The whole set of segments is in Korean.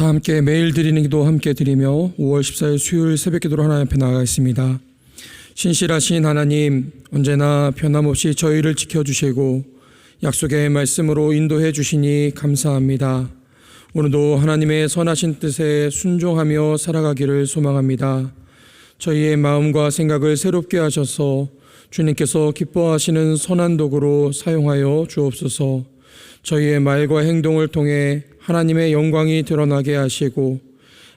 다 함께 매일 드리는 기도 함께 드리며 5월 14일 수요일 새벽 기도로 하나님 앞에 나아가겠습니다. 신실하신 하나님, 언제나 변함없이 저희를 지켜주시고 약속의 말씀으로 인도해 주시니 감사합니다. 오늘도 하나님의 선하신 뜻에 순종하며 살아가기를 소망합니다. 저희의 마음과 생각을 새롭게 하셔서 주님께서 기뻐하시는 선한 도구로 사용하여 주옵소서. 저희의 말과 행동을 통해 하나님의 영광이 드러나게 하시고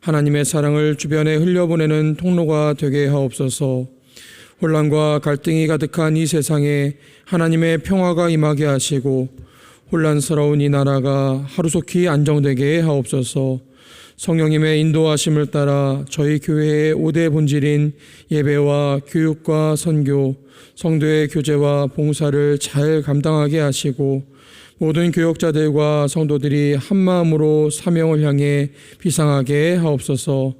하나님의 사랑을 주변에 흘려보내는 통로가 되게 하옵소서. 혼란과 갈등이 가득한 이 세상에 하나님의 평화가 임하게 하시고 혼란스러운 이 나라가 하루속히 안정되게 하옵소서. 성령님의 인도하심을 따라 저희 교회의 5대 본질인 예배와 교육과 선교, 성도의 교제와 봉사를 잘 감당하게 하시고 모든 교역자들과 성도들이 한마음으로 사명을 향해 비상하게 하옵소서.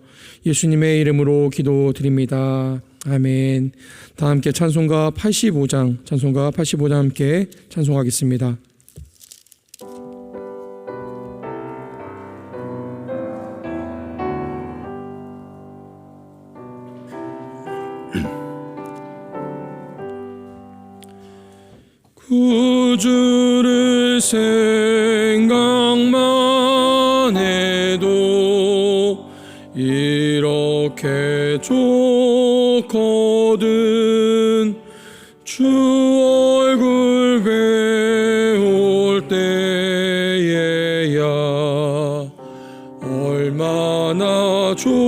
예수님의 이름으로 기도드립니다. 아멘. 다 함께 찬송가 85장 함께 찬송하겠습니다. 구주를 생각만 해도 이렇게 좋거든. 주 얼굴 배울 때에야 얼마나 좋으랴.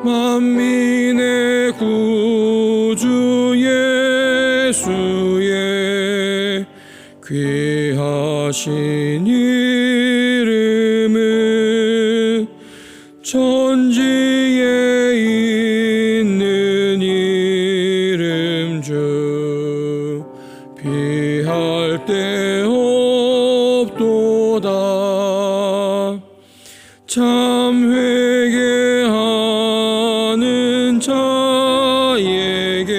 만민의 구주 예수의 귀하신 이름은 천지에 있는 이름 중 비할 데 없도다. 참 회개하는 자에게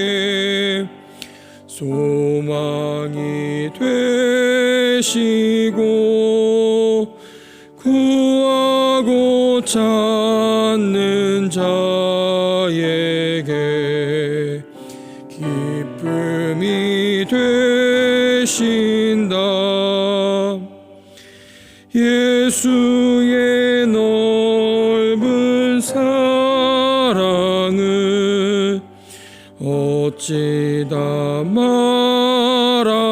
소망이 되시고 구하고 찾는 자에게 기쁨이 되신다. 예수의 넓은 사랑을 어찌 다 말하랴.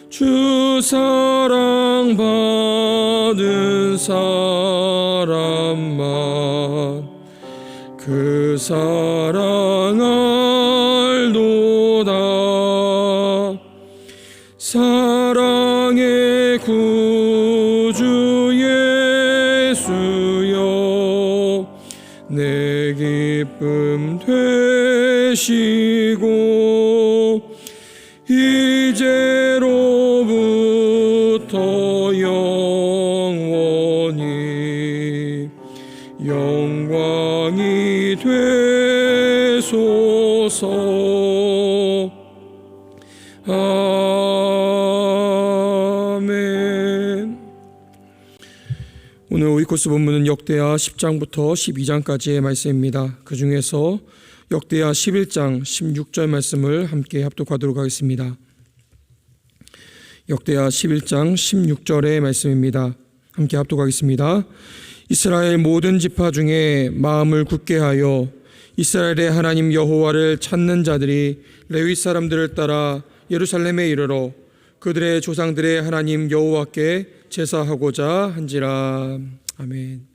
주 사랑 받은 사람만 그 사랑 알도다. 사랑의 구주 예수여 내 기쁨 되시고 이제로부터 영원히 영광이 되소서. 아멘. 오늘 오이코스 본문은 역대하 10장부터 12장까지의 말씀입니다. 그 중에서 역대하 11장 16절 말씀을 함께 합독하도록 하겠습니다. 역대하 11장 16절의 말씀입니다. 함께 합독하겠습니다. 이스라엘 모든 지파 중에 마음을 굳게 하여 이스라엘의 하나님 여호와를 찾는 자들이 레위 사람들을 따라 예루살렘에 이르러 그들의 조상들의 하나님 여호와께 제사하고자 한지라. 아멘.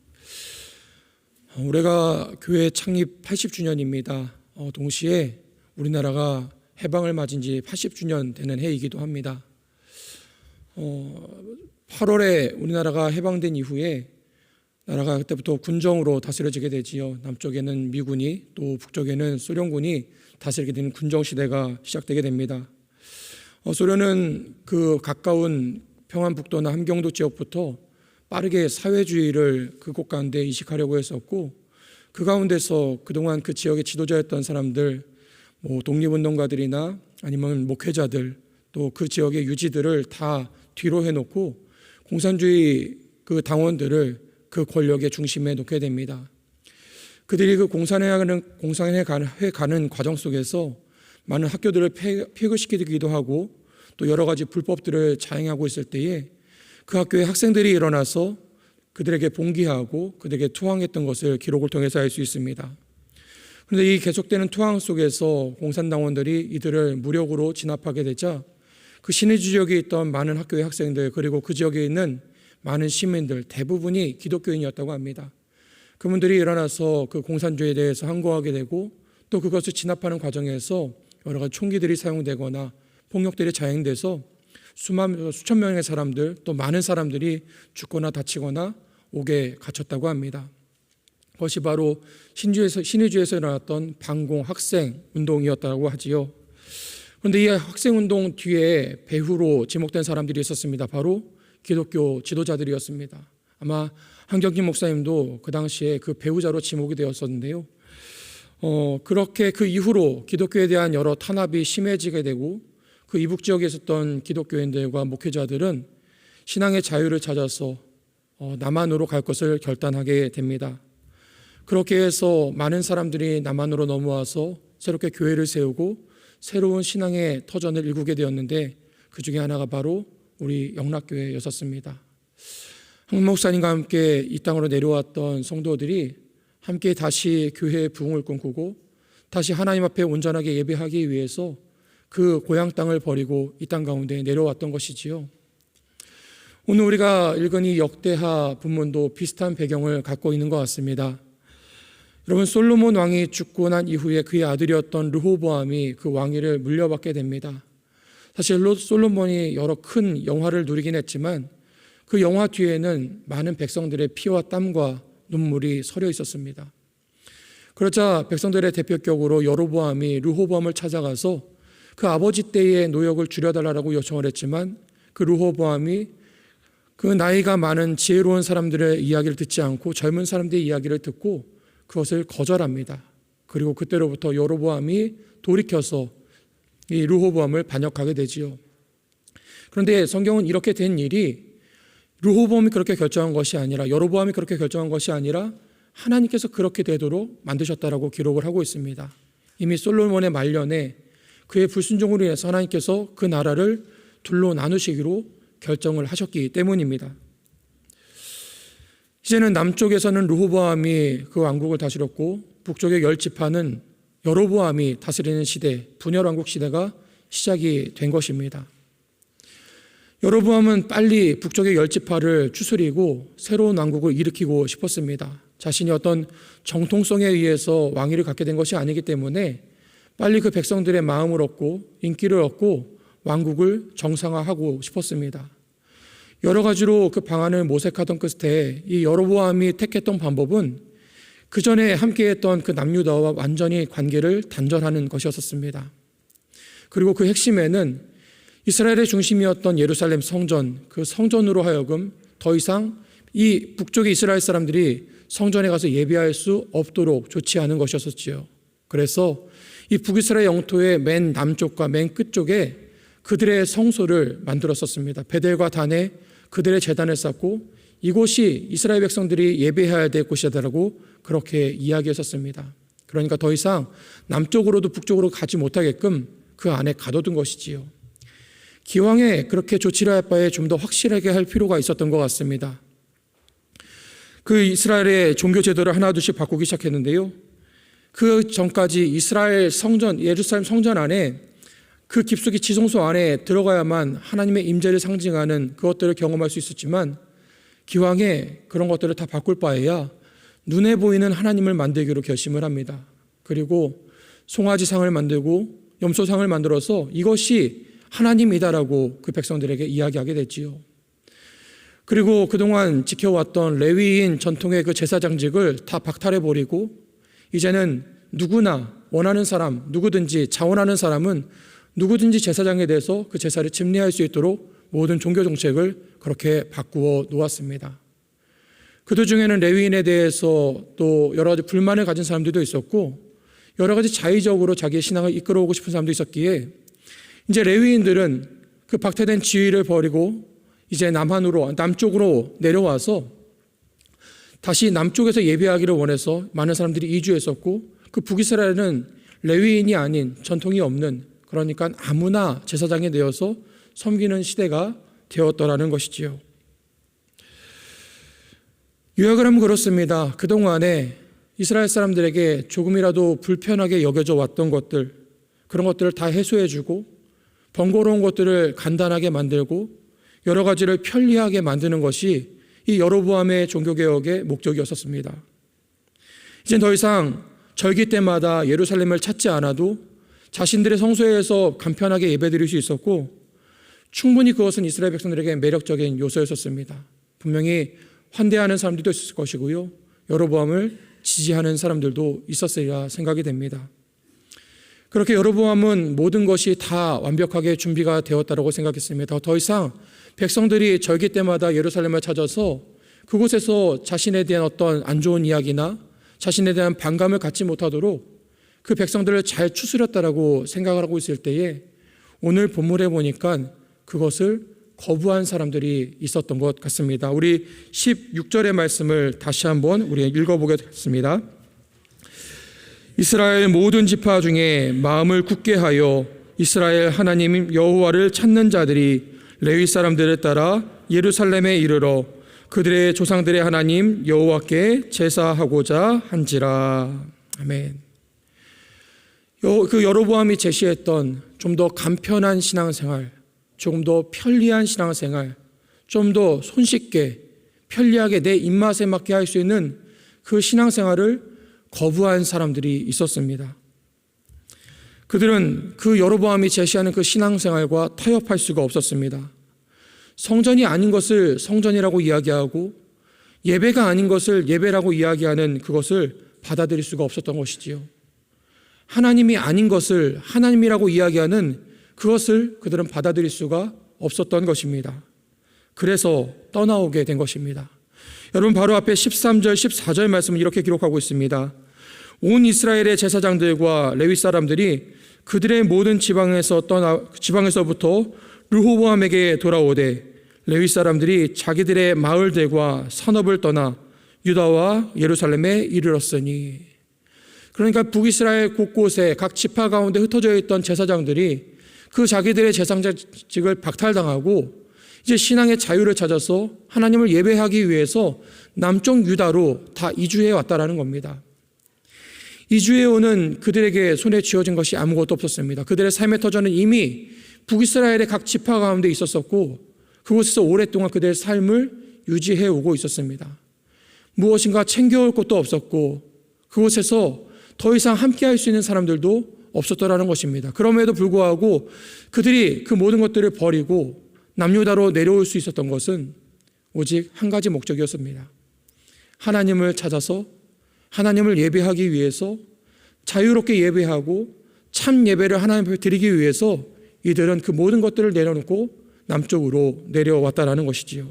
올해가 교회 창립 80주년입니다. 동시에 우리나라가 해방을 맞은 지 80주년 되는 해이기도 합니다. 8월에 우리나라가 해방된 이후에 나라가 그때부터 군정으로 다스려지게 되지요. 남쪽에는 미군이 또 북쪽에는 소련군이 다스리게 되는 군정시대가 시작되게 됩니다. 소련은 그 가까운 평안북도나 함경도 지역부터 빠르게 사회주의를 그 곳 가운데 이식하려고 했었고, 그 가운데서 그동안 그 지역의 지도자였던 사람들, 독립운동가들이나 아니면 목회자들, 또 그 지역의 유지들을 다 뒤로 해놓고 공산주의 그 당원들을 그 권력의 중심에 놓게 됩니다. 그들이 그 공산해 가는 과정 속에서 많은 학교들을 폐교시키기도 하고 또 여러 가지 불법들을 자행하고 있을 때에 그 학교의 학생들이 일어나서 그들에게 봉기하고 그들에게 투항했던 것을 기록을 통해서 알 수 있습니다. 그런데 이 계속되는 투항 속에서 공산당원들이 이들을 무력으로 진압하게 되자 그 신의 지역에 있던 많은 학교의 학생들 그리고 그 지역에 있는 많은 시민들 대부분이 기독교인이었다고 합니다. 그분들이 일어나서 그 공산주의에 대해서 항거하게 되고 또 그것을 진압하는 과정에서 여러 가지 총기들이 사용되거나 폭력들이 자행돼서 수천 명의 사람들 또 많은 사람들이 죽거나 다치거나 옥에 갇혔다고 합니다. 그것이 바로 신의주에서 일어났던 반공 학생 운동이었다고 하지요. 그런데 이 학생운동 뒤에 배후로 지목된 사람들이 있었습니다. 바로 기독교 지도자들이었습니다. 아마 한경진 목사님도 그 당시에 그 배후자로 지목이 되었었는데요. 그렇게 그 이후로 기독교에 대한 여러 탄압이 심해지게 되고 그 이북 지역에 있었던 기독교인들과 목회자들은 신앙의 자유를 찾아서 남한으로 갈 것을 결단하게 됩니다. 그렇게 해서 많은 사람들이 남한으로 넘어와서 새롭게 교회를 세우고 새로운 신앙의 터전을 일구게 되었는데 그 중에 하나가 바로 우리 영락교회였었습니다. 한 목사님과 함께 이 땅으로 내려왔던 성도들이 함께 다시 교회의 부흥을 꿈꾸고 다시 하나님 앞에 온전하게 예배하기 위해서 그 고향 땅을 버리고 이 땅 가운데 내려왔던 것이지요. 오늘 우리가 읽은 이 역대하 본문도 비슷한 배경을 갖고 있는 것 같습니다. 여러분, 솔로몬 왕이 죽고 난 이후에 그의 아들이었던 르호보암이 그 왕위를 물려받게 됩니다. 사실 솔로몬이 여러 큰 영화를 누리긴 했지만 그 영화 뒤에는 많은 백성들의 피와 땀과 눈물이 서려 있었습니다. 그러자 백성들의 대표격으로 여로보암이 르호보암을 찾아가서 그 아버지 때의 노역을 줄여달라고 요청을 했지만 그 르호보암이 그 나이가 많은 지혜로운 사람들의 이야기를 듣지 않고 젊은 사람들의 이야기를 듣고 그것을 거절합니다. 그리고 그때로부터 여로보암이 돌이켜서 이 르호보암을 반역하게 되지요. 그런데 성경은 이렇게 된 일이 르호보암이 그렇게 결정한 것이 아니라 여로보암이 그렇게 결정한 것이 아니라 하나님께서 그렇게 되도록 만드셨다라고 기록을 하고 있습니다. 이미 솔로몬의 말년에 그의 불순종으로 인해서 하나님께서 그 나라를 둘로 나누시기로 결정을 하셨기 때문입니다. 이제는 남쪽에서는 르호보암이 그 왕국을 다스렸고 북쪽의 10지파는 여로보암이 다스리는 시대, 분열왕국 시대가 시작이 된 것입니다. 여로보암은 빨리 북쪽의 10지파를 추스리고 새로운 왕국을 일으키고 싶었습니다. 자신이 어떤 정통성에 의해서 왕위를 갖게 된 것이 아니기 때문에 빨리 그 백성들의 마음을 얻고 인기를 얻고 왕국을 정상화하고 싶었습니다. 여러 가지로 그 방안을 모색하던 끝에 이 여로보암이 택했던 방법은 그 전에 함께했던 그 남유다와 완전히 관계를 단절하는 것이었습니다. 그리고 그 핵심에는 이스라엘의 중심이었던 예루살렘 성전, 그 성전으로 하여금 더 이상 이 북쪽의 이스라엘 사람들이 성전에 가서 예배할 수 없도록 조치하는 것이었지요. 그래서 이 북이스라엘 영토의 맨 남쪽과 맨 끝쪽에 그들의 성소를 만들었었습니다. 베델과 단에 그들의 제단을 쌓고 이곳이 이스라엘 백성들이 예배해야 될 곳이다라고 그렇게 이야기했었습니다. 그러니까 더 이상 남쪽으로도 북쪽으로 가지 못하게끔 그 안에 가둬둔 것이지요. 기왕에 그렇게 조치를 할 바에 좀 더 확실하게 할 필요가 있었던 것 같습니다. 그 이스라엘의 종교 제도를 하나둘씩 바꾸기 시작했는데요. 그 전까지 이스라엘 성전, 예루살렘 성전 안에 그 깊숙이 지성소 안에 들어가야만 하나님의 임재를 상징하는 그것들을 경험할 수 있었지만 기왕에 그런 것들을 다 바꿀 바에야 눈에 보이는 하나님을 만들기로 결심을 합니다. 그리고 송아지상을 만들고 염소상을 만들어서 이것이 하나님이다라고 그 백성들에게 이야기하게 됐지요. 그리고 그동안 지켜왔던 레위인 전통의 그 제사장직을 다 박탈해버리고 이제는 누구나 원하는 사람, 누구든지 자원하는 사람은 누구든지 제사장에 대해서 그 제사를 집례할 수 있도록 모든 종교 정책을 그렇게 바꾸어 놓았습니다. 그들 중에는 레위인에 대해서 또 여러 가지 불만을 가진 사람들도 있었고 여러 가지 자의적으로 자기의 신앙을 이끌어오고 싶은 사람도 있었기에 이제 레위인들은 그 박탈된 지위를 버리고 이제 남쪽으로 내려와서 다시 남쪽에서 예배하기를 원해서 많은 사람들이 이주했었고, 그 북이스라엘은 레위인이 아닌, 전통이 없는, 그러니까 아무나 제사장이 되어서 섬기는 시대가 되었더라는 것이지요. 요약을 하면 그렇습니다. 그동안에 이스라엘 사람들에게 조금이라도 불편하게 여겨져 왔던 것들, 그런 것들을 다 해소해주고 번거로운 것들을 간단하게 만들고 여러 가지를 편리하게 만드는 것이 이 여로보암의 종교개혁의 목적이었었습니다. 이젠 더 이상 절기 때마다 예루살렘을 찾지 않아도 자신들의 성소에서 간편하게 예배드릴 수 있었고, 충분히 그것은 이스라엘 백성들에게 매력적인 요소였었습니다. 분명히 환대하는 사람들도 있을 것이고요, 여로보암을 지지하는 사람들도 있었으리라 생각이 됩니다. 그렇게 여로보암은 모든 것이 다 완벽하게 준비가 되었다고 생각했습니다. 더 이상 백성들이 절기 때마다 예루살렘을 찾아서 그곳에서 자신에 대한 어떤 안 좋은 이야기나 자신에 대한 반감을 갖지 못하도록 그 백성들을 잘 추스렸다라고 생각을 하고 있을 때에 오늘 본문에 보니까 그것을 거부한 사람들이 있었던 것 같습니다. 우리 16절의 말씀을 다시 한번 우리 읽어보겠습니다. 이스라엘 모든 지파 중에 마음을 굳게 하여 이스라엘 하나님 여호와를 찾는 자들이 레위 사람들을 따라 예루살렘에 이르러 그들의 조상들의 하나님 여호와께 제사하고자 한지라. 아멘. 그 여로보암이 제시했던 좀 더 간편한 신앙생활, 조금 더 편리한 신앙생활, 좀 더 손쉽게 편리하게 내 입맛에 맞게 할 수 있는 그 신앙생활을 거부한 사람들이 있었습니다. 그들은 그 여로보암이 제시하는 그 신앙생활과 타협할 수가 없었습니다. 성전이 아닌 것을 성전이라고 이야기하고 예배가 아닌 것을 예배라고 이야기하는 그것을 받아들일 수가 없었던 것이지요. 하나님이 아닌 것을 하나님이라고 이야기하는 그것을 그들은 받아들일 수가 없었던 것입니다. 그래서 떠나오게 된 것입니다. 여러분, 바로 앞에 13절, 14절 말씀은 이렇게 기록하고 있습니다. 온 이스라엘의 제사장들과 레위 사람들이 그들의 모든 지방에서부터 르호보암에게 돌아오되 레위 사람들이 자기들의 마을들과 산업을 떠나 유다와 예루살렘에 이르렀으니. 그러니까 북이스라엘 곳곳에 각 지파 가운데 흩어져 있던 제사장들이 그 자기들의 제사장직을 박탈당하고 이제 신앙의 자유를 찾아서 하나님을 예배하기 위해서 남쪽 유다로 다 이주해 왔다라는 겁니다. 이주해 오는 그들에게 손에 쥐어진 것이 아무것도 없었습니다. 그들의 삶의 터전은 이미 북이스라엘의 각 지파 가운데 있었었고 그곳에서 오랫동안 그들의 삶을 유지해 오고 있었습니다. 무엇인가 챙겨올 것도 없었고 그곳에서 더 이상 함께할 수 있는 사람들도 없었더라는 것입니다. 그럼에도 불구하고 그들이 그 모든 것들을 버리고 남유다로 내려올 수 있었던 것은 오직 한 가지 목적이었습니다. 하나님을 찾아서 하나님을 예배하기 위해서 자유롭게 예배하고 참 예배를 하나님 앞에 드리기 위해서 이들은 그 모든 것들을 내려놓고 남쪽으로 내려왔다라는 것이지요.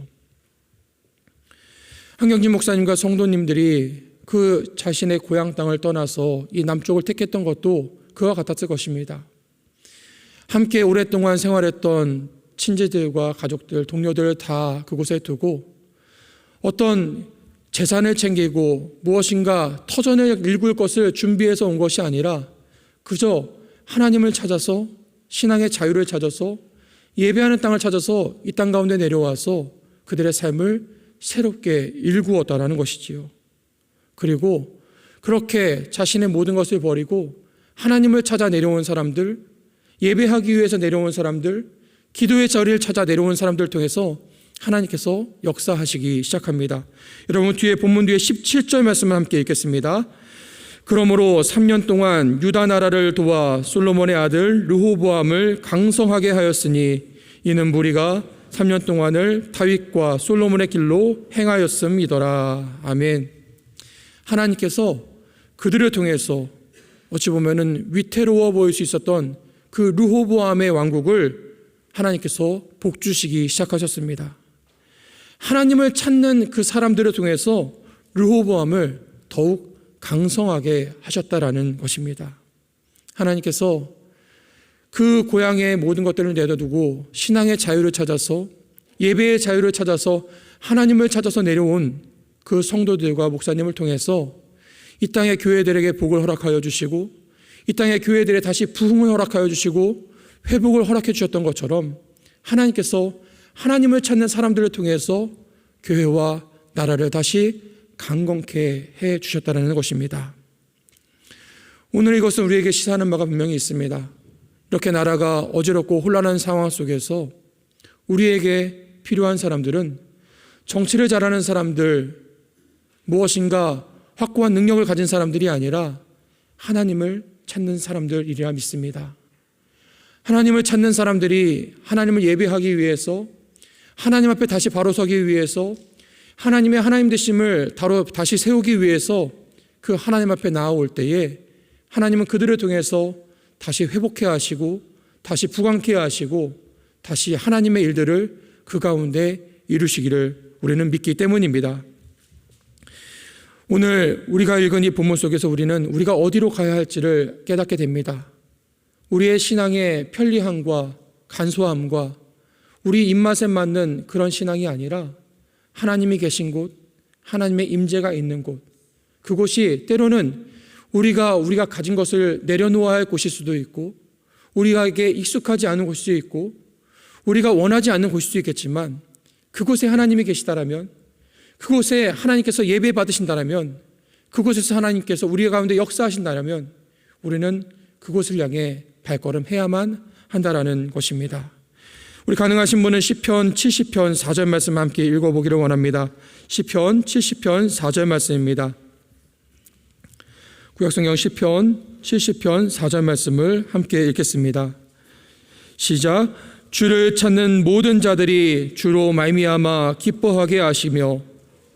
한경진 목사님과 성도님들이 그 자신의 고향 땅을 떠나서 이 남쪽을 택했던 것도 그와 같았을 것입니다. 함께 오랫동안 생활했던 친지들과 가족들, 동료들을 다 그곳에 두고 어떤 재산을 챙기고 무엇인가 터전을 일굴 것을 준비해서 온 것이 아니라 그저 하나님을 찾아서 신앙의 자유를 찾아서 예배하는 땅을 찾아서 이 땅 가운데 내려와서 그들의 삶을 새롭게 일구었다라는 것이지요. 그리고 그렇게 자신의 모든 것을 버리고 하나님을 찾아 내려온 사람들, 예배하기 위해서 내려온 사람들, 기도의 자리를 찾아 내려온 사람들을 통해서 하나님께서 역사하시기 시작합니다. 여러분, 뒤에 본문 뒤에 17절 말씀을 함께 읽겠습니다. 그러므로 3년 동안 유다 나라를 도와 솔로몬의 아들 르호보암을 강성하게 하였으니 이는 무리가 3년 동안을 다윗과 솔로몬의 길로 행하였음이더라. 아멘. 하나님께서 그들을 통해서 어찌 보면은 위태로워 보일 수 있었던 그 르호보암의 왕국을 하나님께서 복주시기 시작하셨습니다. 하나님을 찾는 그 사람들을 통해서 르호보암을 더욱 강성하게 하셨다라는 것입니다. 하나님께서 그 고향의 모든 것들을 내려두고 신앙의 자유를 찾아서, 예배의 자유를 찾아서, 하나님을 찾아서 내려온 그 성도들과 목사님을 통해서 이 땅의 교회들에게 복을 허락하여 주시고, 이 땅의 교회들에 다시 부흥을 허락하여 주시고 회복을 허락해 주셨던 것처럼, 하나님께서 하나님을 찾는 사람들을 통해서 교회와 나라를 다시 강건케 해 주셨다는 것입니다. 오늘 이것은 우리에게 시사하는 바가 분명히 있습니다. 이렇게 나라가 어지럽고 혼란한 상황 속에서 우리에게 필요한 사람들은 정치를 잘하는 사람들, 무엇인가 확고한 능력을 가진 사람들이 아니라 하나님을 찾는 사람들이라 믿습니다. 하나님을 찾는 사람들이 하나님을 예배하기 위해서, 하나님 앞에 다시 바로 서기 위해서, 하나님의 하나님 되심을 다시 세우기 위해서 그 하나님 앞에 나아올 때에 하나님은 그들을 통해서 다시 회복해 하시고, 다시 부강케 하시고, 다시 하나님의 일들을 그 가운데 이루시기를 우리는 믿기 때문입니다. 오늘 우리가 읽은 이 본문 속에서 우리가 어디로 가야 할지를 깨닫게 됩니다. 우리의 신앙의 편리함과 간소함과 우리 입맛에 맞는 그런 신앙이 아니라 하나님이 계신 곳, 하나님의 임재가 있는 곳, 그곳이 때로는 우리가 가진 것을 내려놓아야 할 곳일 수도 있고, 우리에게 익숙하지 않은 곳일 수도 있고, 우리가 원하지 않는 곳일 수도 있겠지만, 그곳에 하나님이 계시다라면, 그곳에 하나님께서 예배 받으신다라면, 그곳에서 하나님께서 우리 가운데 역사하신다라면 우리는 그곳을 향해 발걸음해야만 한다라는 것입니다. 우리 가능하신 분은 시편 70편 4절 말씀 함께 읽어보기를 원합니다. 시편 70편 4절 말씀입니다. 구약성경 시편 70편 4절 말씀을 함께 읽겠습니다. 시작. 주를 찾는 모든 자들이 주로 말미암아 기뻐하게 하시며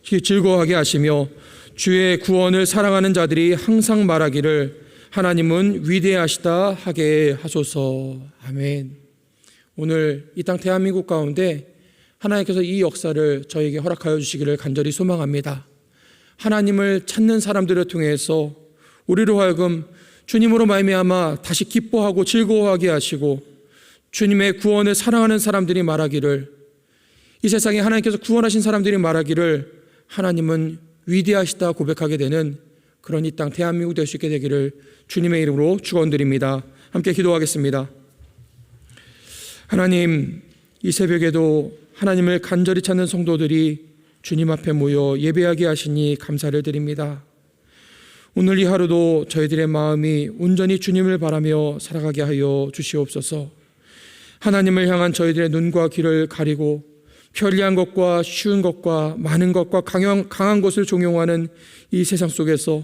즐거워하게 하시며 주의 구원을 사랑하는 자들이 항상 말하기를 하나님은 위대하시다 하게 하소서. 아멘. 오늘 이 땅 대한민국 가운데 하나님께서 이 역사를 저에게 허락하여 주시기를 간절히 소망합니다. 하나님을 찾는 사람들을 통해서 우리로 하여금 주님으로 말미암아 다시 기뻐하고 즐거워하게 하시고, 주님의 구원을 사랑하는 사람들이 말하기를, 이 세상에 하나님께서 구원하신 사람들이 말하기를 하나님은 위대하시다 고백하게 되는 그런 이 땅 대한민국 될 수 있게 되기를 주님의 이름으로 축원드립니다. 함께 기도하겠습니다. 하나님, 이 새벽에도 하나님을 간절히 찾는 성도들이 주님 앞에 모여 예배하게 하시니 감사를 드립니다. 오늘 이 하루도 저희들의 마음이 온전히 주님을 바라며 살아가게 하여 주시옵소서. 하나님을 향한 저희들의 눈과 귀를 가리고 편리한 것과 쉬운 것과 많은 것과 강한 것을 종용하는 이 세상 속에서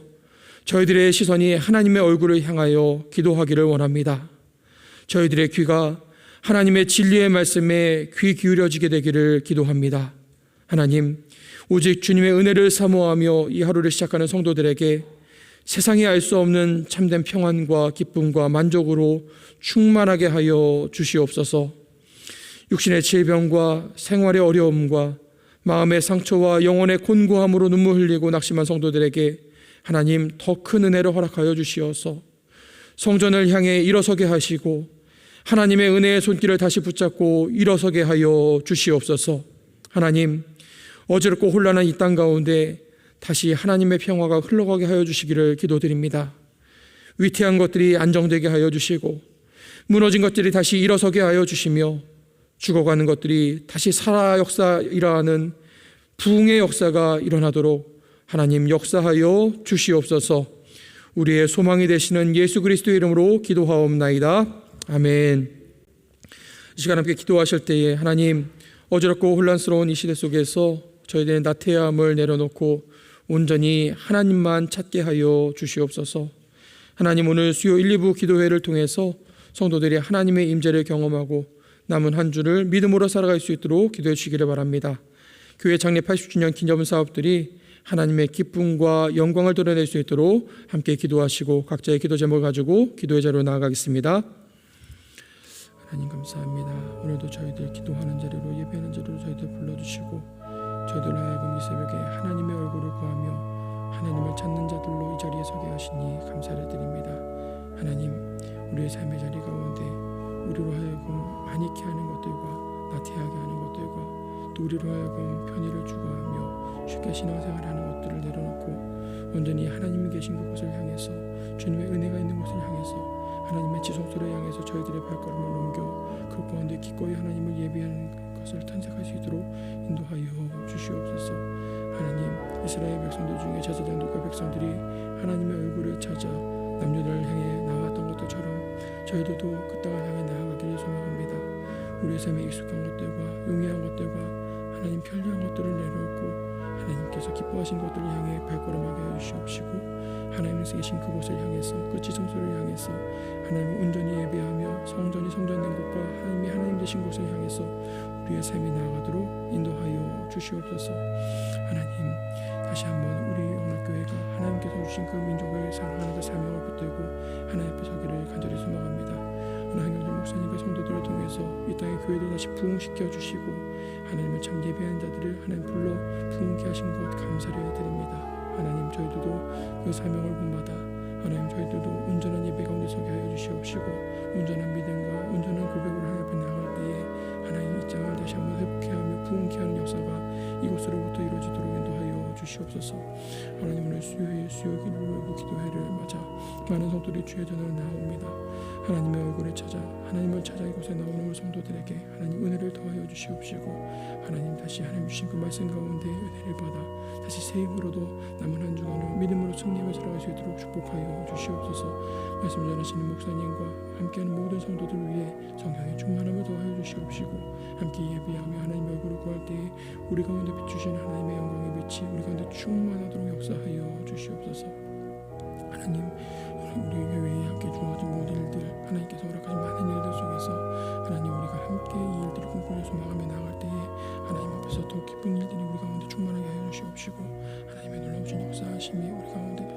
저희들의 시선이 하나님의 얼굴을 향하여 기도하기를 원합니다. 저희들의 귀가 하나님의 진리의 말씀에 귀 기울여지게 되기를 기도합니다. 하나님, 오직 주님의 은혜를 사모하며 이 하루를 시작하는 성도들에게 세상이 알 수 없는 참된 평안과 기쁨과 만족으로 충만하게 하여 주시옵소서. 육신의 질병과 생활의 어려움과 마음의 상처와 영혼의 곤고함으로 눈물 흘리고 낙심한 성도들에게 하나님 더 큰 은혜를 허락하여 주시어서 성전을 향해 일어서게 하시고 하나님의 은혜의 손길을 다시 붙잡고 일어서게 하여 주시옵소서. 하나님, 어지럽고 혼란한 이 땅 가운데 다시 하나님의 평화가 흘러가게 하여 주시기를 기도드립니다. 위태한 것들이 안정되게 하여 주시고 무너진 것들이 다시 일어서게 하여 주시며 죽어가는 것들이 다시 살아 역사 일어나는 부흥의 역사가 일어나도록 하나님 역사하여 주시옵소서. 우리의 소망이 되시는 예수 그리스도의 이름으로 기도하옵나이다. 아멘. 이 시간 함께 기도하실 때에 하나님, 어지럽고 혼란스러운 이 시대 속에서 저희들의 나태함을 내려놓고 온전히 하나님만 찾게 하여 주시옵소서. 하나님, 오늘 수요 1, 2부 기도회를 통해서 성도들이 하나님의 임재를 경험하고 남은 한 주를 믿음으로 살아갈 수 있도록 기도해 주시기를 바랍니다. 교회 창립 80주년 기념 사업들이 하나님의 기쁨과 영광을 드러낼 수 있도록 함께 기도하시고 각자의 기도 제목을 가지고 기도의 자리로 나아가겠습니다. 하나님 감사합니다. 오늘도 저희들 기도하는 자리로 예배하는 자리로 저희들 불러주시고 저희들 하여금 이 새벽에 하나님의 얼굴을 구하며 하나님을 찾는 자들로 이 자리에 서게 하시니 감사를 드립니다. 하나님, 우리의 삶의 자리 가운데 우리로 하여금 안익게 하는 것들과 나태하게 하는 것들과 또 우리로 하여금 편의를 추구하며 쉽게 신앙생활하는 것들을 내려놓고 온전히 하나님이 계신 그곳을 향해서 주님의 은혜가 있는 곳을 향해서 하나님의 지성소를 향해서 저희들의 발걸음을 넘겨 그 가운데 기꺼이 하나님을 예비하는 것을 탐색할 수 있도록 인도하여 주시옵소서. 하나님, 이스라엘 백성들 중에 제사장들과 백성들이 하나님의 얼굴을 찾아 남녀를 향해 나왔던 것들처럼 저희들도 그 땅을 향해 나아가기를 소망합니다. 우리의 삶에 익숙한 것들과 용이한 것들과 하나님 편리한 것들을 내려놓고 하나님께서 기뻐하신 것들을 향해 발걸음하게 하여 주시옵시고 하나님께서 계신 그곳을 향해서 그 지성소를 향해서 하나님을 온전히 예배하며 성전이 성전된 곳과 하나님 계신 곳을 향해서 우리의 삶이 나아가도록 인도하여 주시옵소서. 하나님, 다시 한번 우리 영락교회가 하나님께서 주신 그 민족을 사랑하는 그 사명을 붙들고 하나님 앞에 서기를 간절히 소망합니다. 하나님 목사님과 성도들을 통해서 이 땅의 교회를 다시 부흥시켜 주시고 하나님을 참 예배하는 자들을 하나님 불러 부흥케 하신 것 감사를 드립니다. 하나님, 저희들도 그 사명을 본받아 하나님 저희들도 온전한 예배 가운데 서게 하여 주시옵시고 온전한 믿음과 온전한 고백으로 하나님 앞에 나아갈 때에 하나님 이 땅을 다시 한번 회복케 하며 부흥케 하는 역사가 이곳으로부터 이루어지도록 인도하여 주시옵소서. 하나님, 오늘 수요일 수요 기도회를 맞아 많은 성도들이 주의 전으로 나옵니다. 하나님의 얼굴을 찾아 하나님을 찾아 이곳에 나오는 우리 성도들에게 하나님 은혜를 더하여 주시옵시고 하나님 다시 하나님 주신 그 말씀 가운데 은혜를 받아 다시 새 힘으로도 남은 한 주간을 믿음으로 승리하며 살아갈 수 있도록 축복하여 주시옵소서. 말씀 전하시는 목사님과 함께하는 모든 성도들을 위해 성령의 충만함을 더하여 주시옵시고 함께 예비하며 하나님의 얼굴을 구할 때에 우리 가운데 비추신 하나님의 영광의 빛이 우리 가운데 충만하도록 역사하여 주시옵소서. 하나님, 우리 교회에 함께 주어진 모든 일들 하나님께서 허락하신 많은 일들 속에서 하나님 우리가 함께 이 일들을 꿈꾸며 소망하며 나아갈 때에 하나님 앞에서 더 기쁜 일들이 우리 가운데 충만하게 하여 주시옵시고 하나님의 놀라우신 역사하심이 우리 가운데